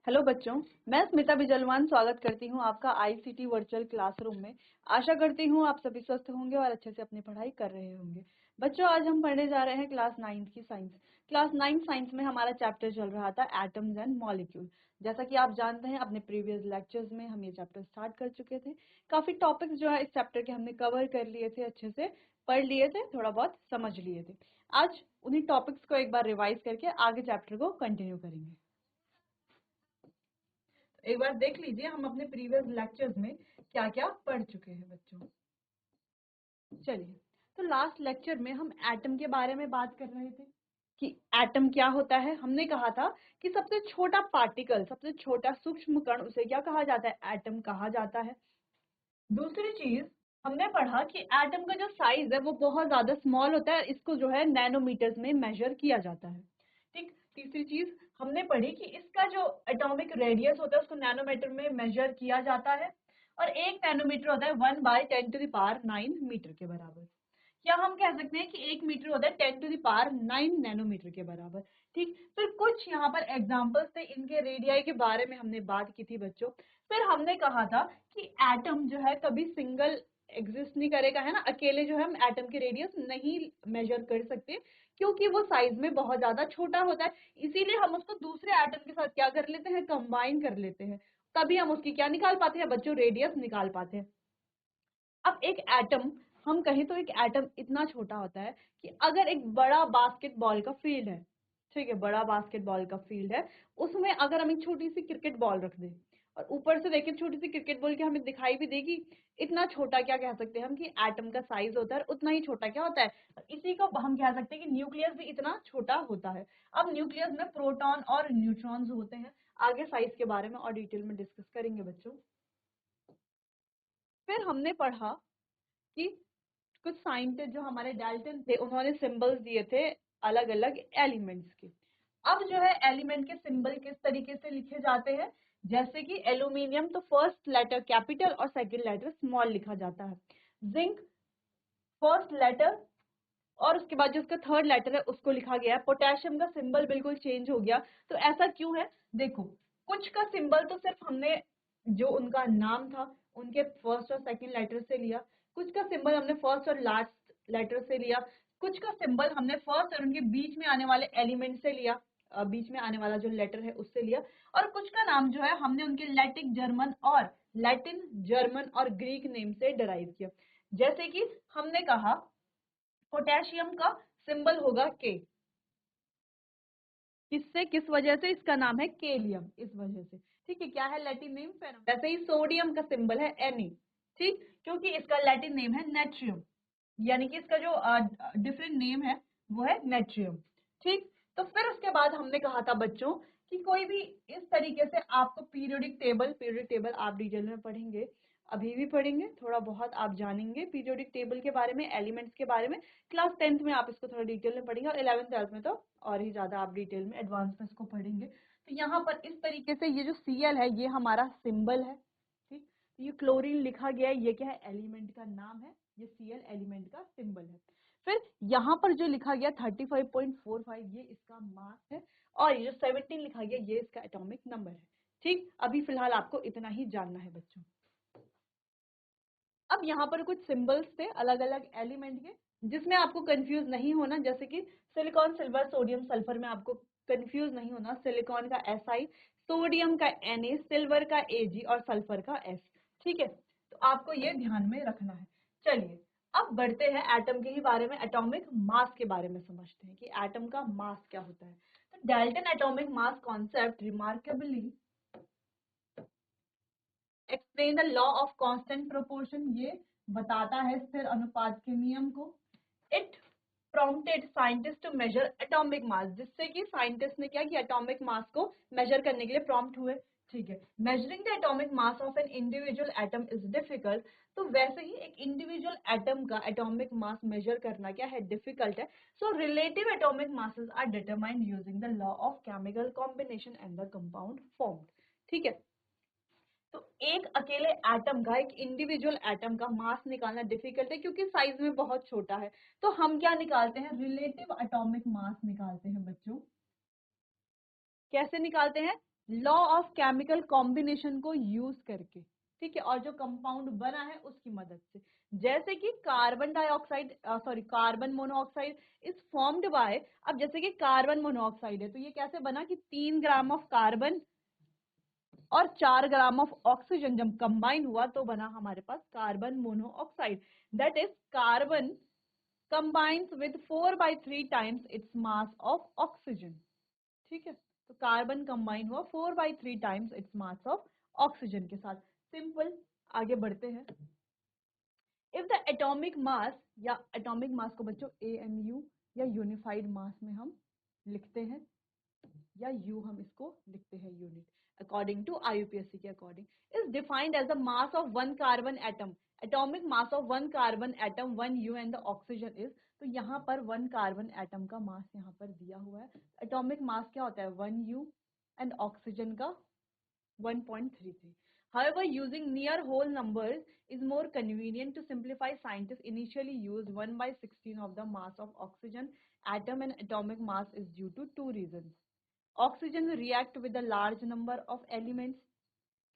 Hello बच्चों, मैं स्मिता बिजलवान स्वागत करती हूँ आपका आईसीटी वर्चुअल क्लासरूम में। आशा करती हूँ आप सभी स्वस्थ होंगे और अच्छे से अपनी पढ़ाई कर रहे होंगे। बच्चों, आज हम पढ़ने जा रहे हैं क्लास 9 की साइंस। क्लास 9 साइंस में हमारा चैप्टर चल रहा था एटम्स एंड मॉलिक्यूल। जैसा कि आप जानते हैं, अपने प्रीवियस लेक्चर्स में हम ये चैप्टर स्टार्ट कर चुके थे। काफी टॉपिक्स जो है इस चैप्टर के हमने कवर कर लिए थे, अच्छे से पढ़ लिए थे, थोड़ा बहुत समझ लिए थे। आज उन्हीं टॉपिक्स को एक बार रिवाइज करके आगे चैप्टर को कंटिन्यू करेंगे। एक बार देख लीजिए हम अपने प्रीवियस लेक्चर्स में क्या क्या पढ़ चुके हैं बच्चों। चलिए, तो लास्ट लेक्चर में हम एटम के बारे में बात कर रहे थे कि एटम क्या होता है। हमने कहा था कि सबसे छोटा पार्टिकल, सबसे छोटा सूक्ष्म कण, उसे क्या कहा जाता है? एटम कहा जाता है। दूसरी चीज हमने पढ़ा कि एटम का जो साइज है वो बहुत ज्यादा स्मॉल होता है, इसको जो है नैनोमीटर्स में मेजर किया जाता है। ठीक। तीसरी चीज हमने पढ़ी कि इसका जो एटॉमिक रेडियस होता है उसको नैनोमीटर में मेजर किया जाता है, और एक नैनोमीटर होता है 1/10⁹ मीटर के बराबर। या हम कह सकते हैं कि 1 मीटर होता है 10⁹ नैनोमीटर के बराबर। ठीक। फिर कुछ यहाँ पर एग्जांपल्स थे, इनके रेडियाई के बारे में हमने बात की थी बच्चों। फिर हमने कहा था कि एटम जो है कभी सिंगल एग्जिस्ट नहीं करेगा, है ना। अकेले जो है हम एटम के रेडियस नहीं मेजर कर सकते, क्योंकि वो साइज में बहुत ज्यादा छोटा होता है। इसीलिए हम उसको दूसरे एटम के साथ क्या कर लेते हैं? कंबाइन कर लेते हैं। तभी हम उसकी क्या निकाल पाते हैं बच्चों? रेडियस निकाल पाते हैं। अब एक एटम, हम कहें तो एक एटम इतना छोटा होता है कि अगर एक बड़ा बास्केटबॉल का फील्ड है, ठीक है, बड़ा बास्केटबॉल का फील्ड है, उसमें अगर हम एक छोटी सी क्रिकेट बॉल रख दें और ऊपर से देखें छोटी सी क्रिकेट बॉल की हमें दिखाई भी देगी, इतना छोटा क्या कह सकते हैं हम कि एटम का साइज होता है, उतना ही छोटा क्या होता है? इसी को हम कह सकते हैं कि न्यूक्लियस भी इतना छोटा होता है। अब न्यूक्लियस में प्रोटॉन और न्यूट्रॉन्स होते हैं। आगे साइज के बारे में और डिटेल में डिस्कस करेंगे बच्चों। फिर हमने पढ़ा कि कुछ साइंटिस्ट जो हमारे डाल्टन थे, उन्होंने सिंबल्स दिए थे अलग अलग एलिमेंट्स के। अब जो है एलिमेंट के सिंबल किस तरीके से लिखे जाते हैं? जैसे कि एल्यूमिनियम, तो फर्स्ट लेटर कैपिटल और सेकंड लेटर स्मॉल लिखा जाता है। जिंक फर्स्ट लेटर और उसके बाद जो उसका थर्ड लेटर है उसको लिखा गया है। पोटेशियम का सिंबल बिल्कुल चेंज हो गया। तो ऐसा क्यों है? देखो, कुछ का सिंबल तो सिर्फ हमने जो उनका नाम था उनके फर्स्ट और सेकंड लेटर से लिया, कुछ का सिंबल हमने फर्स्ट और लास्ट लेटर से लिया, कुछ का सिंबल हमने फर्स्ट और उनके बीच में आने वाले एलिमेंट से लिया, बीच में आने वाला जो लेटर है उससे लिया, और कुछ का नाम जो है हमने उनके लैटिन जर्मन और ग्रीक नेम से डराइव किया। जैसे कि हमने कहा पोटेशियम का सिंबल होगा के। किससे, किस वजह से? इसका नाम है केलियम, इस वजह से। ठीक है, क्या है? Latin name फेनम। वैसे ही सोडियम का सिंबल है Ne। ठीक, क्योंकि इसका लैटिन नेम है नेट्रियम, यानी कि इसका जो डिफरेंट नेम है वो है नेट्रियम। ठीक। तो फिर उसके बाद हमने कहा था बच्चों कि कोई भी इस तरीके से आपको पीरियोडिक टेबल आप डिटेल में पढ़ेंगे, अभी भी पढ़ेंगे, थोड़ा बहुत आप जानेंगे पीरियोडिक टेबल के बारे में, एलिमेंट्स के बारे में। क्लास 10th में आप इसको थोड़ा डिटेल में पढ़ेंगे और 11th 12th में तो और ही ज्यादा आप डिटेल में एडवांस में इसको पढ़ेंगे। तो यहाँ पर इस तरीके से ये जो Cl है ये हमारा सिंबल है। ठीक, ये क्लोरीन लिखा गया है, ये क्या है? एलिमेंट का नाम है, ये Cl एलिमेंट का सिंबल है। फिर यहाँ पर जो लिखा गया 35.45 ये इसका मास है, और ये जो 17 लिखा गया ये इसका एटॉमिक नंबर है। ठीक, अभी फिलहाल आपको इतना ही जानना है बच्चों। अब यहाँ पर कुछ सिंबल्स थे अलग अलग एलिमेंट के, जिसमें आपको कंफ्यूज नहीं होना। जैसे कि सिलिकॉन, सिल्वर, सोडियम, सल्फर में आपको कंफ्यूज नहीं होना। सिलिकॉन का Si, सोडियम का Na, सिल्वर का Ag और सल्फर का S। ठीक है, तो आपको ये ध्यान में रखना है। चलिए, अब बढ़ते हैं एटम के ही बारे में, एटॉमिक मास के बारे में समझते हैं कि एटम का मास क्या होता है। तो Dalton atomic mass concept remarkably explain the law of constant proportion, ये बताता है स्थिर अनुपात के नियम को। It prompted scientist to measure atomic mass, जिससे कि साइंटिस्ट ने क्या किया? एटॉमिक मास को मेजर करने के लिए प्रॉम्प्ट हुए। ठीक है, measuring the atomic mass of an individual atom is difficult. तो वैसे ही एक इंडिविजुअल एटम का एटॉमिक मास मेजर करना क्या है? डिफिकल्ट है। So relative atomic masses are determined using the law of chemical combination and the compound formed. ठीक है, तो एक अकेले एटम का, एक इंडिविजुअल एटम का मास निकालना डिफिकल्ट है क्योंकि साइज में बहुत छोटा है। तो हम क्या निकालते हैं? रिलेटिव एटॉमिक मास निकालते हैं बच्चों। कैसे निकालते हैं? लॉ ऑफ केमिकल कॉम्बिनेशन को यूज करके, ठीक है, और जो कंपाउंड बना है उसकी मदद से। जैसे कि carbon dioxide carbon monoxide is formed by, अब जैसे कि कार्बन मोनोऑक्साइड है तो ये कैसे बना कि 3 ग्राम ऑफ कार्बन और 4 ग्राम ऑफ ऑक्सीजन जब कंबाइन हुआ तो बना हमारे पास carbon monoxide. That is carbon combines with 4/3 times its mass of oxygen, ठीक है। तो कार्बन कंबाइन हुआ 4/3 times its mass of oxygen के साथ। सिंपल, आगे बढ़ते हैं। इफ द एटॉमिक मास, या एटॉमिक मास को बच्चों AMU या यूनिफाइड मास में हम लिखते हैं, या यू हम इसको लिखते हैं यूनिट, अकॉर्डिंग टू IUPAC के according, is defined as the mass of one carbon atom. Atomic mass of one carbon atom 1U and the oxygen is, तो यहाँ पर वन कार्बन एटम का मास यहाँ पर दिया हुआ है। एटॉमिक मास क्या होता है 1U एंड ऑक्सीजन का 1.33. However, using near whole numbers is more convenient. To simplify, scientists initially used 1/16 of the mass of oxygen atom, and atomic mass is due to two reasons. Oxygen react with a large number of elements,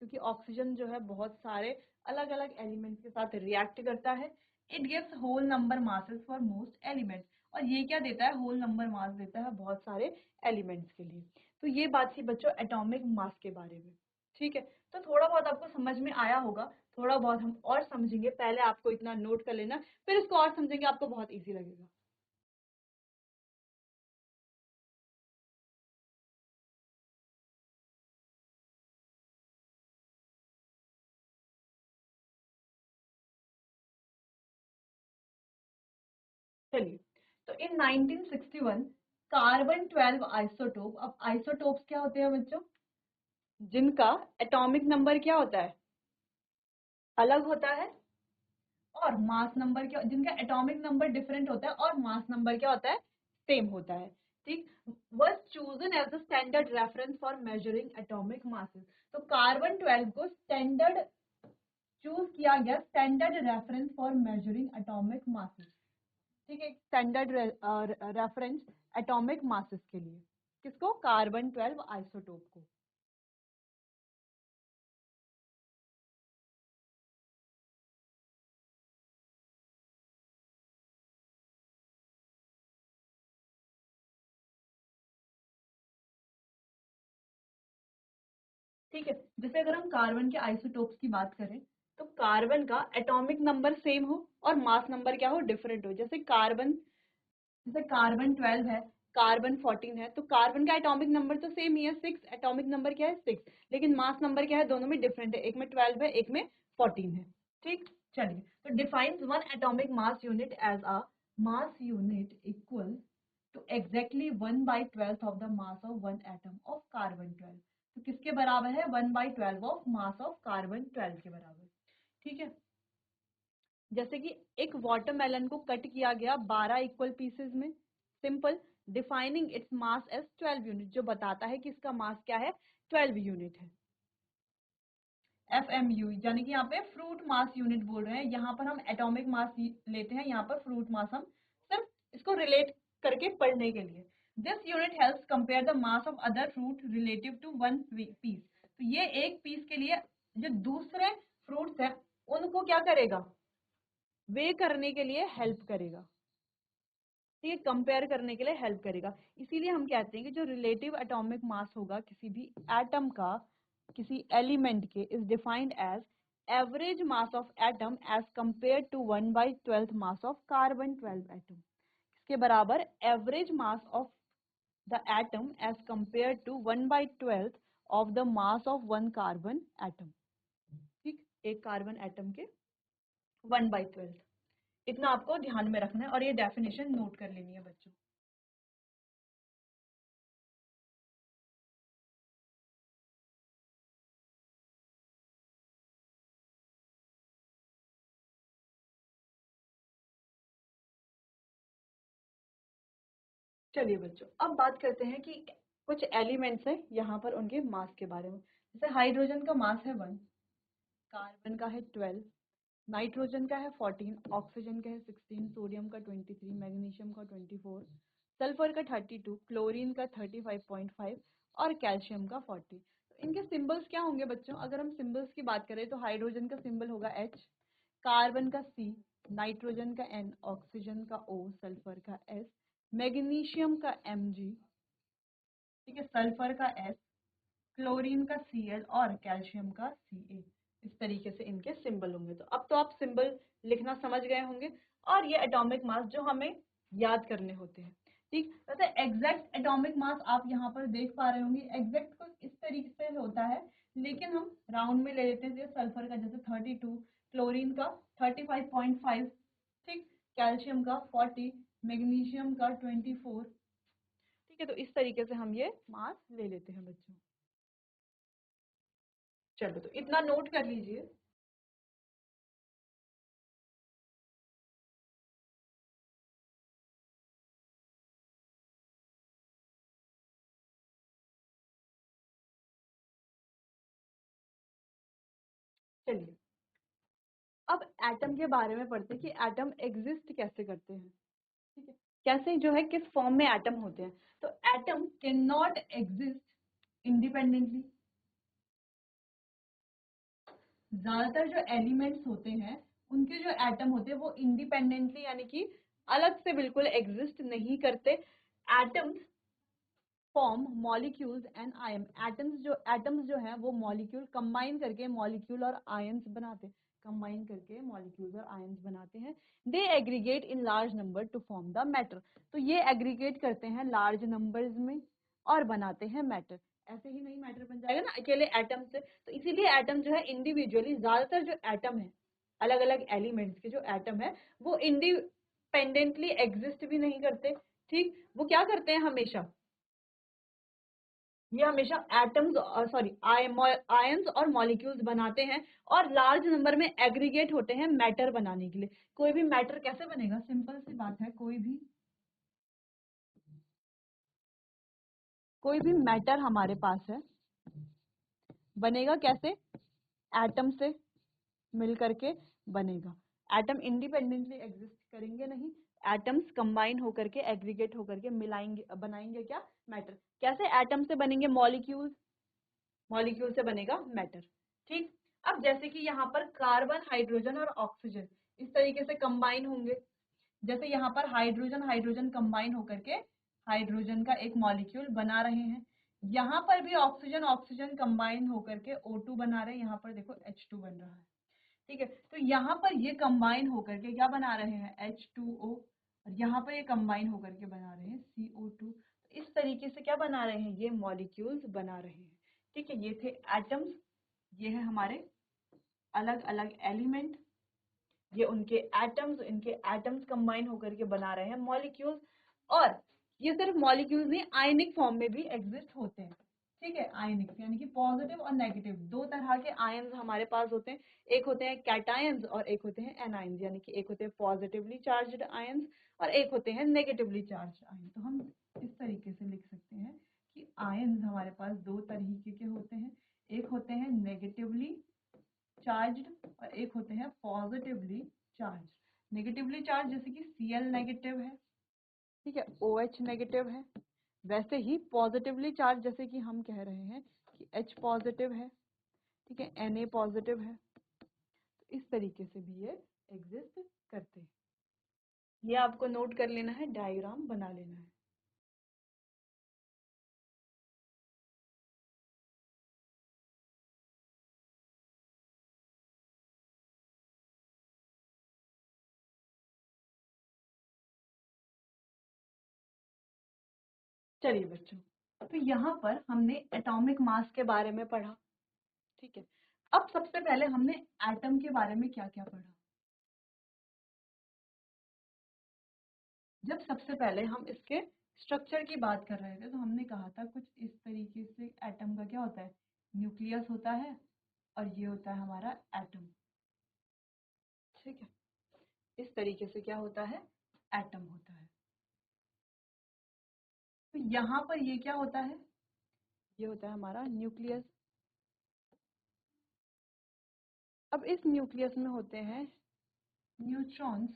क्योंकि oxygen जो है बहुत सारे अलग अलग elements के साथ react करता है। It gives whole number masses for most elements, और ये क्या देता है होल नंबर मास देता है बहुत सारे एलिमेंट्स के लिए। तो ये बात थी बच्चों एटॉमिक मास के बारे में, ठीक है। तो थोड़ा बहुत आपको समझ में आया होगा, थोड़ा बहुत हम और समझेंगे, पहले आपको इतना नोट कर लेना, फिर इसको और समझेंगे, आपको बहुत ईजी लगेगा। चलिए, तो इन 1961 कार्बन 12 आइसोटोप, अब आइसोटोप्स क्या होते हैं बच्चों, जिनका एटॉमिक नंबर क्या होता है अलग होता है, और मास नंबर क्या, जिनका एटॉमिक नंबर डिफरेंट होता है और मास नंबर क्या होता है सेम होता है, ठीक। was chosen as the standard reference for measuring atomic masses। तो कार्बन 12 को स्टैंडर्ड चूज किया गया, standard reference for measuring atomic masses, ठीक है, स्टैंडर्ड रेफरेंस एटॉमिक मासेस के लिए, किसको, कार्बन 12 आइसोटोप को। ठीक है, जैसे अगर हम कार्बन के आइसोटोप्स की बात करें तो कार्बन का एटॉमिक नंबर सेम हो और मास नंबर क्या हो डिफरेंट हो। जैसे कार्बन 12 है, कार्बन 14 है, तो कार्बन का एटॉमिक नंबर तो सेम ही है 6, एटॉमिक नंबर क्या है 6, लेकिन मास नंबर क्या है दोनों में डिफरेंट है, एक में 12 है एक में 14 है, ठीक। चलिए, तो defines one atomic mass unit as a mass unit equal to exactly 1/12 of the mass of one atom of carbon 12। तो किसके बराबर है 1/12 ऑफ मास ऑफ कार्बन 12 के बराबर, ठीक है। जैसे कि एक वाटरमेलन को कट किया गया 12 इक्वल पीसेस में, simple, defining its mass as 12 unit, जो बताता है कि इसका मास क्या है 12 यूनिट है। FMU यानी कि यहाँ पे फ्रूट मास यूनिट बोल रहे हैं, यहाँ पर हम एटॉमिक मास लेते हैं, यहाँ पर फ्रूट मास हम सिर्फ इसको रिलेट करके पढ़ने के लिए। This unit helps compare the mass of other fruit relative to one piece. तो ये एक पीस के लिए जो दूसरे फ्रूट्स हैं उनको क्या करेगा, वे करने के लिए हेल्प करेगा, ठीक है, कंपेयर करने के लिए हेल्प करेगा। इसीलिए हम कहते हैं कि जो रिलेटिव एटॉमिक मास होगा किसी भी एटम का, किसी एलिमेंट के, is defined as average mass of atom as compare to 1/12 mass of carbon 12 atom. इसके बराबर average mass of the atom as compare to 1/12 of the mass of one carbon atom, ठीक, एक carbon atom के 1/12, इतना आपको ध्यान में रखना है और ये डेफिनेशन नोट कर लेनी है बच्चों। चलिए बच्चों, अब बात करते हैं कि कुछ एलिमेंट्स हैं यहाँ पर उनके मास के बारे में। जैसे हाइड्रोजन का मास है 1, कार्बन का है 12, नाइट्रोजन का है 14, ऑक्सीजन का है 16, सोडियम का 23, मैग्नीशियम का 24, सल्फर का 32, क्लोरीन का 35.5 और कैल्शियम का 40। तो इनके सिंबल्स क्या होंगे बच्चों? अगर हम सिंबल्स की बात करें तो हाइड्रोजन का सिंबल होगा H, कार्बन का C, नाइट्रोजन का N, ऑक्सीजन का O, सल्फर का S, मैग्नीशियम का Mg, ठीक है, सल्फर का S, क्लोरीन का Cl और कैल्शियम का Ca। इस तरीके से इनके सिंबल होंगे। तो अब तो आप सिंबल लिखना समझ गए होंगे और ये एटॉमिक मास जो हमें याद करने होते हैं। ठीक, वैसे एग्जैक्ट एटॉमिक मास आप यहाँ पर देख पा रहे होंगे। एग्जैक्ट कुछ इस तरीके से होता है, लेकिन हम राउंड में ले लेते हैं। सल्फर का जैसे 32, क्लोरीन का 35.5, ठीक, कैल्शियम का 40, मैग्नीशियम का 24। ठीक है, तो इस तरीके से हम ये मास ले लेते हैं बच्चों। चलो, तो इतना नोट कर लीजिए। चलिए, अब एटम के बारे में पढ़ते हैं कि एटम एग्जिस्ट कैसे करते हैं। ठीक है, कैसे जो है किस फॉर्म में एटम होते हैं। तो atom can not exist independently. ज्यादातर जो एलिमेंट्स होते हैं उनके जो एटम होते हैं वो इंडिपेंडेंटली यानी कि अलग से बिल्कुल एग्जिस्ट नहीं करते। Atoms form molecules and ion. Atoms जो है वो मॉलिक्यूल कंबाइन करके मॉलिक्यूल और आयंस बनाते हैं। कंबाइन करके मॉलिक्यूल्स और आयंस बनाते हैं। They aggregate in large number to form the matter. तो ये एग्रीगेट करते हैं लार्ज नंबर्स में और बनाते हैं मैटर। ऐसे ही नहीं मैटर बन जाएगा ना अकेले एटम से। तो इसीलिए एटम जो है इंडिविजुअली, ज्यादातर जो एटम है, अलग अलग एलिमेंट्स के जो एटम है वो इंडिपेंडेंटली एग्जिस्ट भी नहीं करते। ठीक, वो क्या करते हैं हमेशा, ये हमेशा एटम्स सॉरी आयंस और मॉलिक्यूल्स बनाते हैं और लार्ज नंबर में एग्रीगेट होते हैं मैटर बनाने के लिए। कोई भी मैटर कैसे बनेगा? सिंपल सी बात है, कोई भी मैटर हमारे पास है बनेगा कैसे? एटम से मिल करके बनेगा। एटम इंडिपेंडेंटली एग्जिस्ट करेंगे नहीं, एटम्स कंबाइन होकर के एग्रीगेट होकर के मिलाएंगे, बनाएंगे क्या? मैटर। कैसे एटम से बनेंगे मॉलिक्यूल्स, मॉलिक्यूल से बनेगा मैटर। ठीक, अब जैसे कि यहाँ पर कार्बन, हाइड्रोजन और ऑक्सीजन इस तरीके से कंबाइन होंगे। जैसे यहाँ पर हाइड्रोजन हाइड्रोजन कंबाइन होकर के हाइड्रोजन का एक मॉलिक्यूल बना रहे हैं। यहाँ पर भी ऑक्सीजन ऑक्सीजन कंबाइन होकर के O2 बना रहे हैं। यहाँ पर देखो H2 बन रहा है। ठीक है, तो यहाँ पर ये कंबाइन होकर के क्या बना रहे हैं? H2O। और यहाँ पर ये कंबाइन होकर के बना रहे हैं CO2। तो इस तरीके से क्या बना रहे हैं? ये मॉलिक्यूल्स बना रहे हैं। ठीक है, ये थे एटम्स, ये है हमारे अलग अलग एलिमेंट, ये उनके एटम्स, इनके एटम्स कंबाइन होकर के बना रहे हैं मॉलिक्यूल्स। और ये सिर्फ मॉलिक्यूल्स नहीं, आयनिक फॉर्म में भी एग्जिस्ट होते हैं। ठीक है, आयनिक यानी कि पॉजिटिव और नेगेटिव दो तरह के आयन्स हमारे पास होते हैं। एक होते हैं कैटायंस और एक होते हैं एनायंस, यानी कि एक होते हैं पॉजिटिवली चार्ज्ड आयन्स और एक होते हैं नेगेटिवली चार्ज्ड आयन। तो हम इस तरीके से लिख सकते हैं कि आयन्स हमारे पास दो तरीके के होते हैं। एक होते हैं नेगेटिवली चार्ज्ड और एक होते हैं पॉजिटिवली चार्ज। नेगेटिवली चार्ज जैसे कि Cl नेगेटिव है, ठीक है, OH नेगेटिव है। वैसे ही पॉजिटिवली चार्ज जैसे कि हम कह रहे हैं कि H पॉजिटिव है, ठीक है, Na पॉजिटिव है। तो इस तरीके से भी ये एग्जिस्ट करते हैं। ये आपको नोट कर लेना है, डायग्राम बना लेना है। चलिए बच्चों, तो यहाँ पर हमने एटॉमिक मास के बारे में पढ़ा। ठीक है, अब सबसे पहले हमने एटम के बारे में क्या क्या पढ़ा। जब सबसे पहले हम इसके स्ट्रक्चर की बात कर रहे थे तो हमने कहा था कुछ इस तरीके से एटम का क्या होता है, न्यूक्लियस होता है और ये होता है हमारा एटम। ठीक है, इस तरीके से क्या होता है, एटम होता है। तो यहाँ पर ये क्या होता है, ये होता है हमारा न्यूक्लियस। अब इस न्यूक्लियस में होते हैं न्यूट्रॉन्स,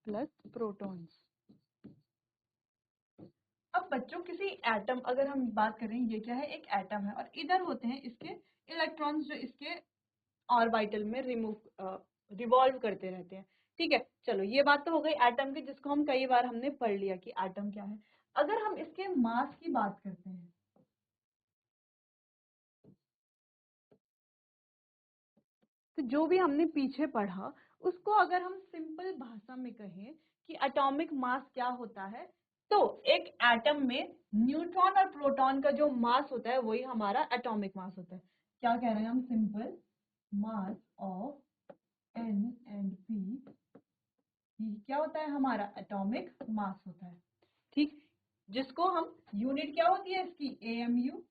प्लस प्रोटॉन्स। अब बच्चों किसी एटम, अगर हम बात करें, ये क्या है, एक एटम है और इधर होते हैं इसके इलेक्ट्रॉन्स जो इसके ऑर्बिटल में रिवॉल्व करते रहते हैं। ठीक है, चलो ये बात तो हो गई एटम की, जिसको हम कई बार हमने पढ़ लिया कि एटम क्या है। अगर हम इसके मास की बात करते हैं, तो जो भी हमने पीछे पढ़ा उसको अगर हम सिंपल भाषा में कहें कि एटॉमिक मास क्या होता है, तो एक एटम में न्यूट्रॉन और प्रोटॉन का जो मास होता है वही हमारा एटॉमिक मास होता है। क्या कह रहे हैं हम, simple mass of N and P, क्या होता है हमारा एटॉमिक मास होता है। ठीक, जिसको हम यूनिट क्या होती है इसकी, एएमयू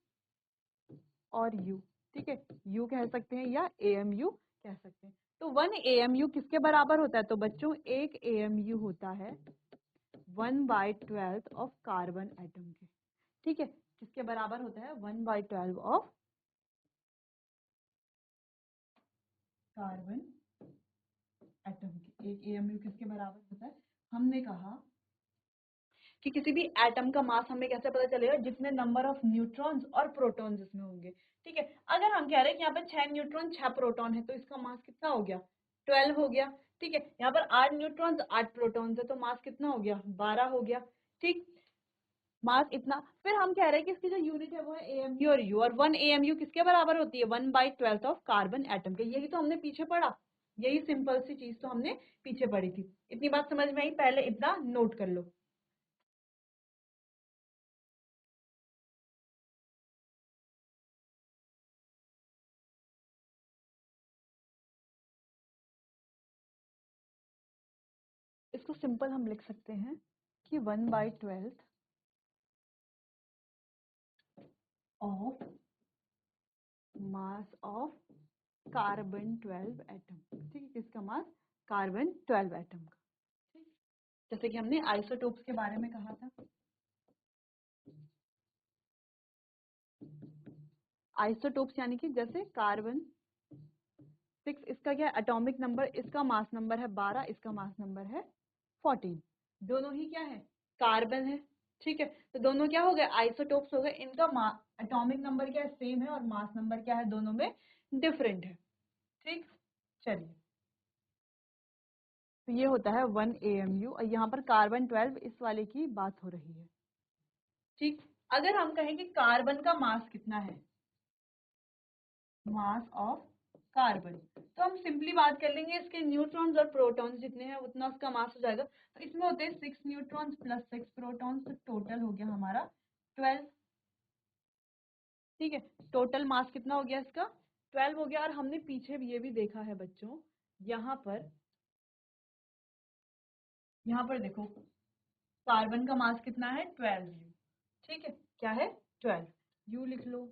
और यू। ठीक है, यू कह सकते हैं या एएमयू कह सकते हैं। तो 1 एएमयू किसके बराबर होता है, तो बच्चों 1 एएमयू होता है 1/12 ऑफ कार्बन एटम के। ठीक है, किसके बराबर होता है, 1/12 ऑफ कार्बन एटम के। 1 एएमयू किसके बराबर होता है, हमने कहा कि किसी भी एटम का मास हमें कैसे पता चलेगा, जितने नंबर ऑफ न्यूट्रॉन्स और प्रोटॉन्स इसमें होंगे। ठीक है, अगर हम कह रहे हैं कि यहाँ पे 6 न्यूट्रॉन 6 प्रोटॉन है, तो इसका मास कितना हो गया, 12 हो गया। ठीक है, यहाँ पर 8 न्यूट्रॉन्स 8 प्रोटॉन्स है, तो मास कितना हो गया, 12 हो गया। ठीक, मास इतना। फिर हम कह रहे हैं कि इसकी जो यूनिट है वो है एएमयू और यू, और 1 एएमयू किसके बराबर होती है, 1/12 ऑफ कार्बन एटम के। यही तो हमने पीछे पढ़ा, यही सिंपल सी चीज तो हमने पीछे पढ़ी थी। इतनी बात समझ में आई, पहले इतना नोट कर लो। इसको सिंपल हम लिख सकते हैं कि 1/12 of mass of carbon 12 atom. ठीक है, किसका मास, कार्बन 12 एटम का। ठीक, जैसे कि हमने आइसोटोप्स के बारे में कहा था, आइसोटोप्स यानी कि जैसे कार्बन 6, इसका क्या एटॉमिक नंबर, इसका मास नंबर है 12, इसका मास नंबर है 14। दोनों ही क्या है, कार्बन है। ठीक है, तो दोनों क्या हो गए, आइसोटोप्स हो गए। इनका एटॉमिक नंबर क्या है, सेम है, और मास नंबर क्या है, दोनों में डिफरेंट है। ठीक, चलिए, तो ये होता है 1 एएमयू, और यहाँ पर कार्बन 12 इस वाले की बात हो रही है। ठीक, अगर हम कहें कि कार्बन का मास कितना है, मास ऑफ कार्बन, तो हम सिंपली बात कर लेंगे इसके न्यूट्रॉन्स और प्रोटॉन्स जितने हैं उतना उसका मास हो जाएगा। तो इसमें होते हैं 6 न्यूट्रॉन्स प्लस 6 प्रोटॉन्स, तो टोटल हो गया हमारा 12। ठीक है, टोटल मास कितना हो गया इसका, 12 हो गया। और हमने पीछे भी ये भी देखा है बच्चों, यहाँ पर देखो कार्बन का मास कितना है, 12 यू। ठीक है, क्या है, 12 यू लिख लो।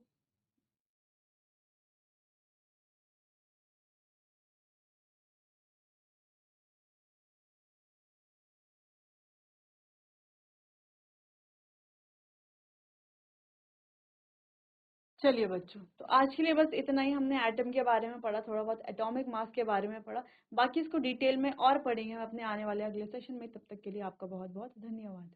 चलिए बच्चों, तो आज के लिए बस इतना ही। हमने एटम के बारे में पढ़ा, थोड़ा बहुत एटॉमिक मास के बारे में पढ़ा। बाकी इसको डिटेल में और पढ़ेंगे हम अपने आने वाले अगले सेशन में। तब तक के लिए आपका बहुत बहुत धन्यवाद।